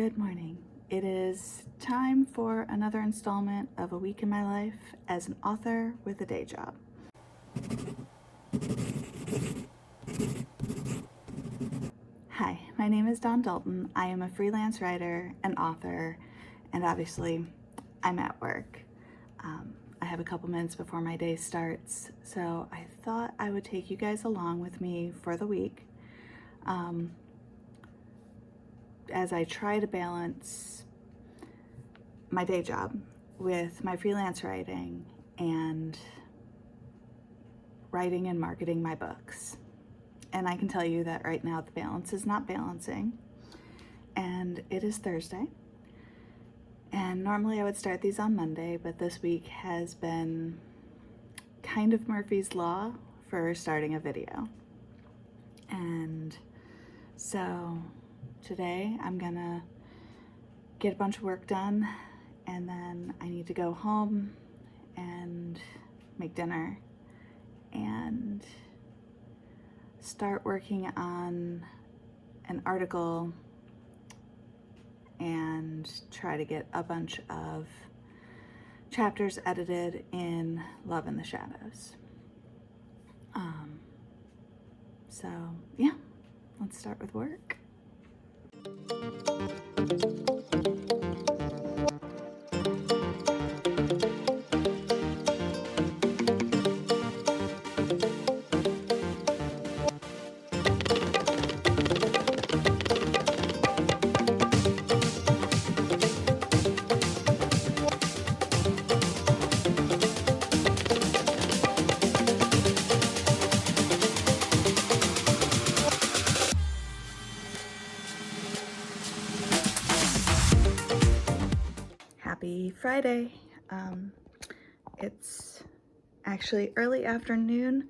Good morning. It is time for another installment of A Week in My Life as an author with a day job. Hi, my name is Dawn Dalton. I am a freelance writer and author, and obviously I'm at work. I have a couple minutes before my day starts, so I thought I would take you guys along with me for the week as I try to balance my day job with my freelance writing and writing and marketing my books. And I can tell you that right now the balance is not balancing. And it is Thursday. And normally I would start these on Monday, but this week has been kind of Murphy's Law for starting a video. And so today I'm gonna get a bunch of work done, and then I need to go home and make dinner and start working on an article and try to get a bunch of chapters edited in Love in the Shadows. So yeah, let's start with work. Happy Friday. It's actually early afternoon,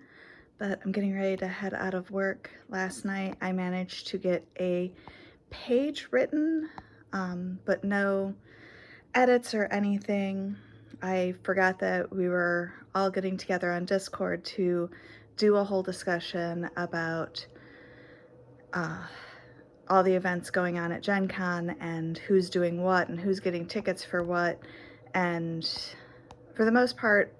but I'm getting ready to head out of work. Last night I managed to get a page written, but no edits or anything. I forgot that we were all getting together on Discord to do a whole discussion about all the events going on at Gen Con and who's doing what and who's getting tickets for what. And for the most part,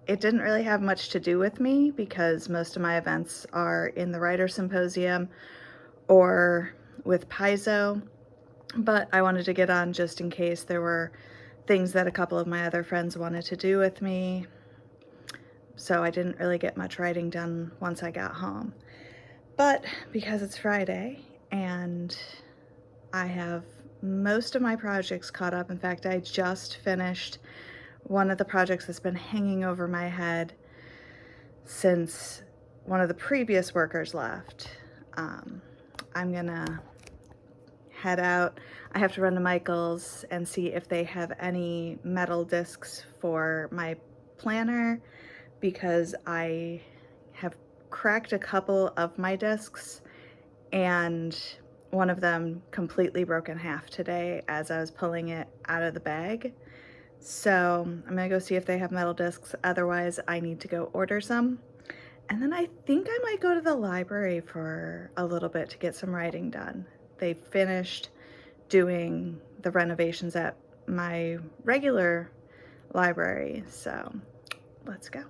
it didn't really have much to do with me because most of my events are in the Writer Symposium or with Paizo, but I wanted to get on just in case there were things that a couple of my other friends wanted to do with me. So I didn't really get much writing done once I got home. But because it's Friday and I have most of my projects caught up. In fact, I just finished one of the projects that's been hanging over my head since one of the previous workers left. I'm gonna head out. I have to run to Michael's and see if they have any metal discs for my planner, because I have cracked a couple of my discs and one of them completely broke in half today as I was pulling it out of the bag. So I'm gonna go see if they have metal discs. Otherwise, I need to go order some. And then I think I might go to the library for a little bit to get some writing done. They finished doing the renovations at my regular library, so let's go.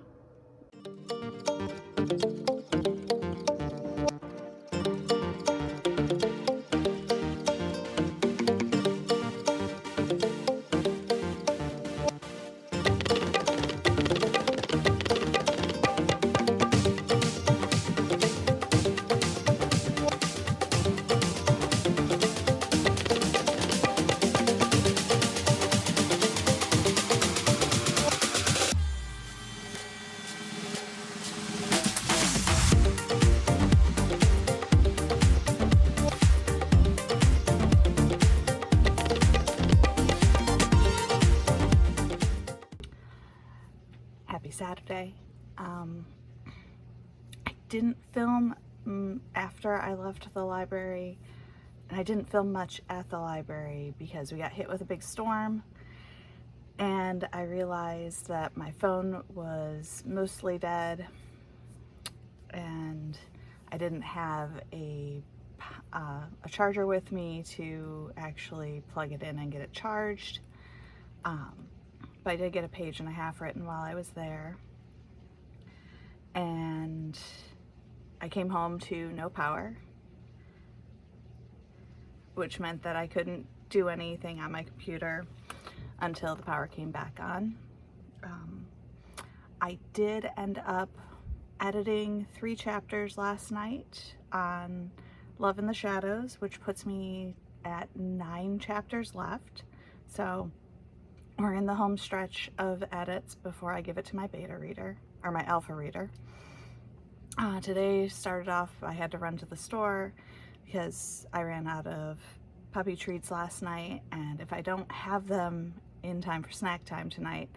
Happy Saturday. I didn't film after I left the library, and I didn't film much at the library because we got hit with a big storm, and I realized that my phone was mostly dead and I didn't have a a charger with me to actually plug it in and get it charged. But I did get a page and a half written while I was there. And I came home to no power, which meant that I couldn't do anything on my computer until the power came back on. I did end up editing 3 chapters last night on Love in the Shadows, which puts me at 9 chapters left. So we're in the home stretch of edits before I give it to my beta reader, or my alpha reader. Today started off, I had to run to the store because I ran out of puppy treats last night, and if I don't have them in time for snack time tonight,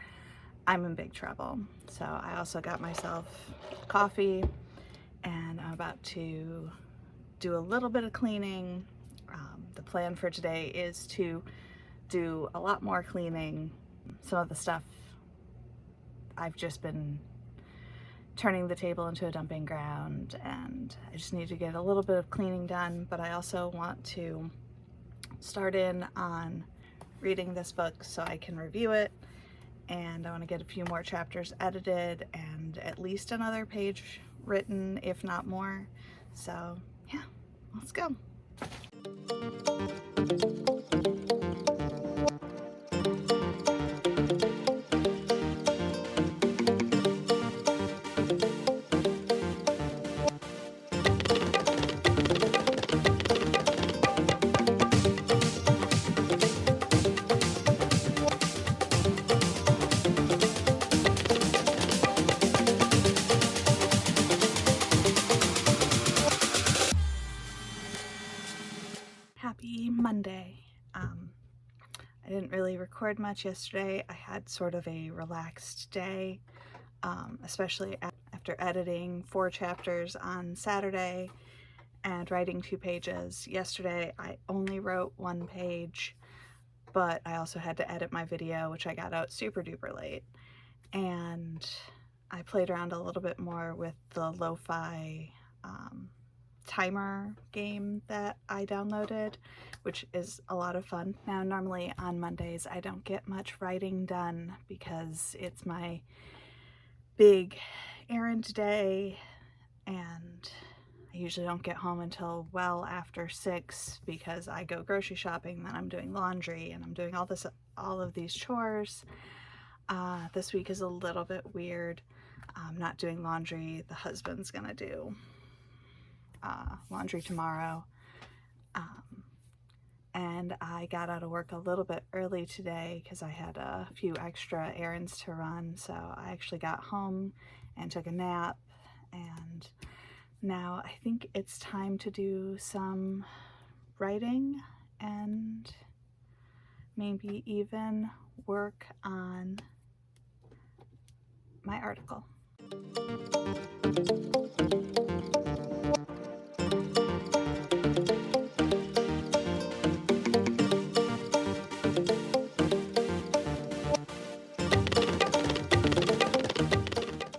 I'm in big trouble. So I also got myself coffee, and I'm about to do a little bit of cleaning. The plan for today is to do a lot more cleaning. Some of the stuff I've just been turning the table into a dumping ground, and I just need to get a little bit of cleaning done, but I also want to start in on reading this book so I can review it, and I want to get a few more chapters edited and at least another page written, if not more. So yeah, let's go. Happy Monday. I didn't really record much yesterday. I had sort of a relaxed day, especially after editing 4 chapters on Saturday and writing 2 pages. Yesterday I only wrote 1 page, but I also had to edit my video, which I got out super duper late. And I played around a little bit more with the lo-fi timer game that I downloaded, which is a lot of fun. Now, normally on Mondays I don't get much writing done because it's my big errand day, and I usually don't get home until well after 6 because I go grocery shopping, then I'm doing laundry, and I'm doing all of these chores. This week is a little bit weird. I'm not doing laundry. The husband's gonna do laundry tomorrow. And I got out of work a little bit early today because I had a few extra errands to run. So I actually got home and took a nap, and now I think it's time to do some writing and maybe even work on my article.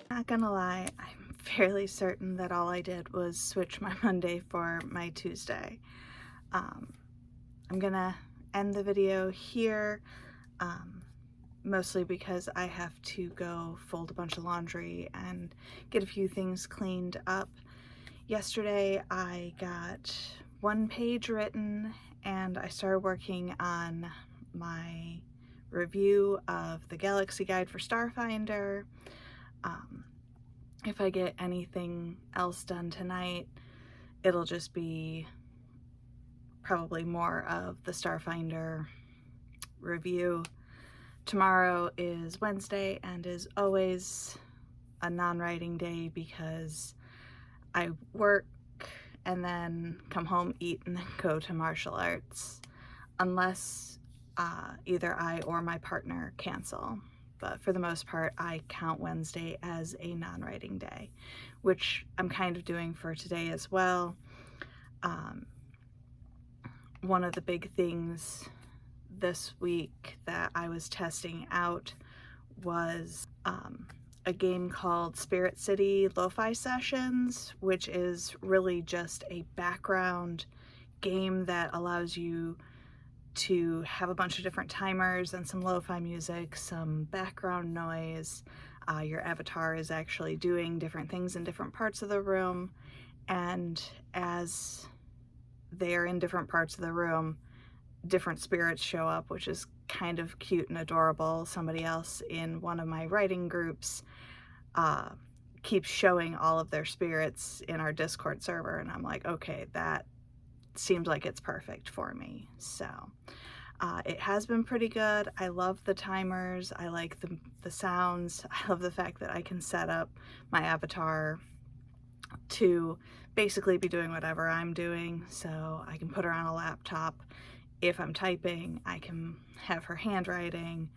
Not gonna lie, I'm fairly certain that all I did was switch my Monday for my Tuesday. I'm gonna end the video here, mostly because I have to go fold a bunch of laundry and get a few things cleaned up. Yesterday I got 1 page written, and I started working on my review of the Galaxy Guide for Starfinder. If I get anything else done tonight, it'll just be probably more of the Starfinder review. Tomorrow is Wednesday and is always a non-writing day because I work and then come home, eat, and then go to martial arts, unless either I or my partner cancel. But for the most part, I count Wednesday as a non-writing day, which I'm kind of doing for today as well. One of the big things this week that I was testing out was a game called Spirit City Lo-Fi Sessions, which is really just a background game that allows you to have a bunch of different timers and some lo-fi music, some background noise. Your avatar is actually doing different things in different parts of the room, and as they're in different parts of the room, different spirits show up, which is kind of cute and adorable. Somebody else in one of my writing groups keeps showing all of their spirits in our Discord server, and I'm like, okay, that seems like it's perfect for me. So it has been pretty good. I love the timers. I like the sounds. I love the fact that I can set up my avatar to basically be doing whatever I'm doing. So I can put her on a laptop. If I'm typing, I can have her handwriting.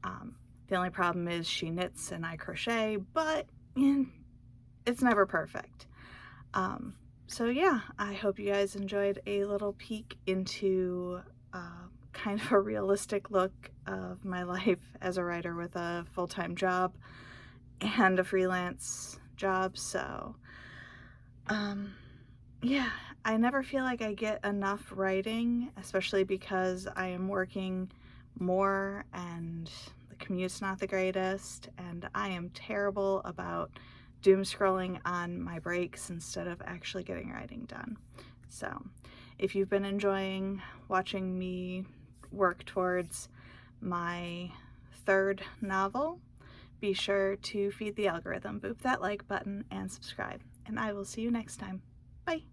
The only problem is she knits and I crochet, but it's never perfect. So yeah, I hope you guys enjoyed a little peek into kind of a realistic look of my life as a writer with a full-time job and a freelance job. So yeah, I never feel like I get enough writing, especially because I am working more and the commute's not the greatest, and I am terrible about doom scrolling on my breaks instead of actually getting writing done. So if you've been enjoying watching me work towards my third novel, be sure to feed the algorithm, boop that like button, and subscribe. And I will see you next time. Bye.